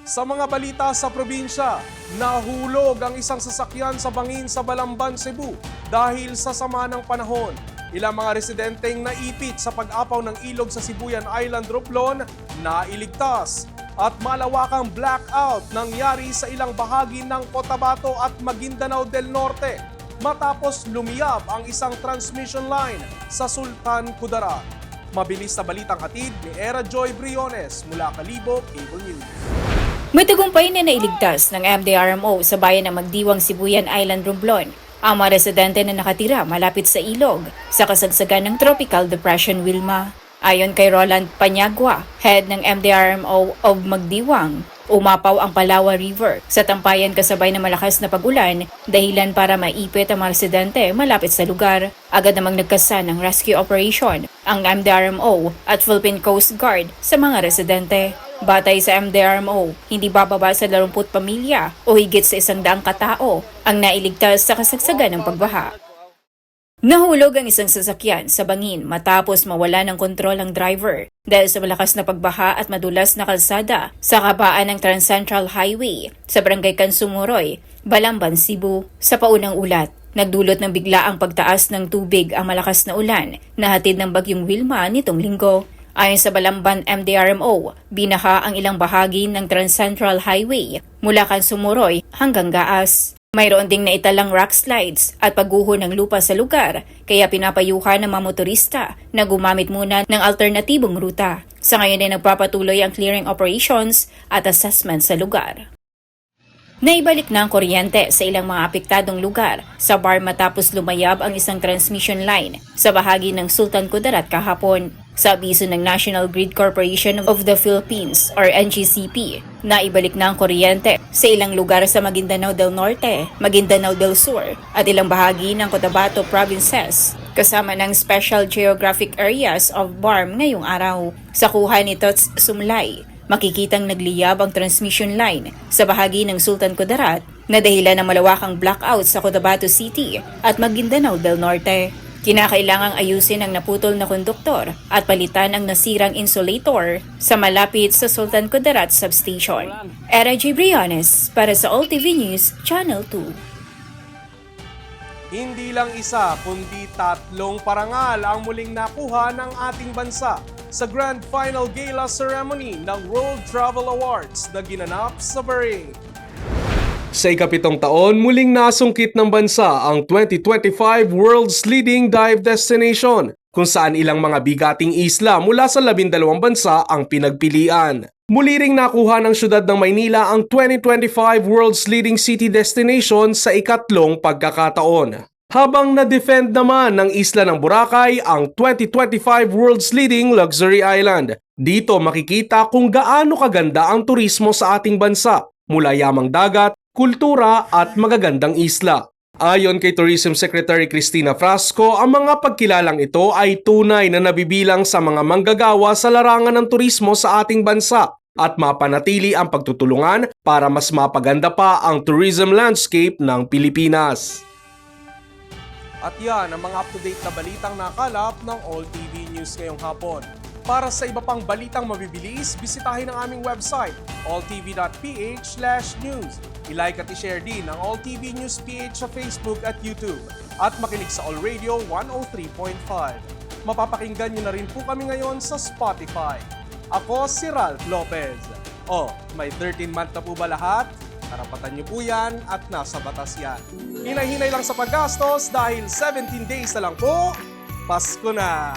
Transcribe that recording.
Sa mga balita sa probinsya, nahulog ang isang sasakyan sa bangin sa Balamban, Cebu dahil sa sama ng panahon. Ilang mga residenteng naipit sa pag-apaw ng ilog sa Sibuyan Island, Romblon na iligtas. At malawakang blackout nangyari sa ilang bahagi ng Cotabato at Maguindanao del Norte matapos lumiyab ang isang transmission line sa Sultan Kudarat. Mabilis na balitang hatid ni Era Joy Briones mula Kalibo Cable News. May tagumpay na nailigtas ng MDRMO sa bayan ng Magdiwang, Sibuyan Island, Romblon ang mga residente na nakatira malapit sa ilog sa kasagsagan ng Tropical Depression Wilma. Ayon kay Roland Panyagua, head ng MDRMO of Magdiwang, umapaw ang Palawa River sa tampayan kasabay ng malakas na pag-ulan dahilan para maipit ang mga residente malapit sa lugar. Agad namang nagkasa ng rescue operation ang MDRMO at Philippine Coast Guard sa mga residente. Batay sa MDRMO, hindi bababa sa 20 pamilya o higit sa 100 katao ang nailigtas sa kasagsagan ng pagbaha. Nahulog ang isang sasakyan sa bangin matapos mawala ng kontrol ang driver dahil sa malakas na pagbaha at madulas na kalsada sa kabaan ng Trans Central Highway sa Barangay Kansumuroy, Balamban, Cebu. Sa paunang ulat, nagdulot ng biglaang pagtaas ng tubig ang malakas na ulan na hatid ng bagyong Wilma nitong linggo. Ayon sa Balamban MDRMO, binaha ang ilang bahagi ng Trans Central Highway mula Kansumuroy hanggang Gaas. Mayroon ding naitalang rock slides at pagguho ng lupa sa lugar, kaya pinapayuhan ng mga motorista na gumamit muna ng alternatibong ruta. Sa ngayon ay nagpapatuloy ang clearing operations at assessment sa lugar. Naibalik na ang kuryente sa ilang mga apektadong lugar sa bar matapos lumayab ang isang transmission line sa bahagi ng Sultan Kudarat kahapon. Sa abiso ng National Grid Corporation of the Philippines or NGCP, naibalik na ang kuryente sa ilang lugar sa Maguindanao del Norte, Maguindanao del Sur at ilang bahagi ng Cotabato provinces, kasama ng Special Geographic Areas of BARM ngayong araw. Sa kuha ni Tots Sumlay, makikitang nagliyab ang transmission line sa bahagi ng Sultan Kudarat na dahilan ng malawakang blackout sa Cotabato City at Maguindanao del Norte. Kinakailangang ayusin ang naputol na konduktor at palitan ang nasirang insulator sa malapit sa Sultan Kudarat Substation. Era J. Briones para sa All TV News, Channel 2. Hindi lang isa kundi 3 parangal ang muling nakuha ng ating bansa sa Grand Final Gala Ceremony ng World Travel Awards na ginanap sa Bahrain. Sa ika-7 taon, muling nasungkit ng bansa ang 2025 World's Leading Dive Destination, kung saan ilang mga bigating isla mula sa 12 bansa ang pinagpilian. Muli ring nakuha ng syudad ng Maynila ang 2025 World's Leading City Destination sa ika-3 pagkakataon. Habang na-defend naman ng isla ng Boracay ang 2025 World's Leading Luxury Island. Dito makikita kung gaano kaganda ang turismo sa ating bansa, mula yamang dagat, kultura at magagandang isla. Ayon kay Tourism Secretary Cristina Frasco, ang mga pagkilalang ito ay tunay na nabibilang sa mga manggagawa sa larangan ng turismo sa ating bansa at mapanatili ang pagtutulungan para mas mapaganda pa ang tourism landscape ng Pilipinas. At yan ang mga up-to-date na balitang nakalap ng All TV News ngayong hapon. Para sa iba pang balitang mabibilis, bisitahin ang aming website, alltv.ph/news. I-like at i-share din ang All TV News PH sa Facebook at YouTube. At makinig sa All Radio 103.5. Mapapakinggan nyo na rin po kami ngayon sa Spotify. Ako si Ralph Lopez. May 13-month na po ba lahat? Karapatan nyo po yan at nasa batas yan. Hinay-hinay lang sa paggastos dahil 17 days na lang po, Pasko na!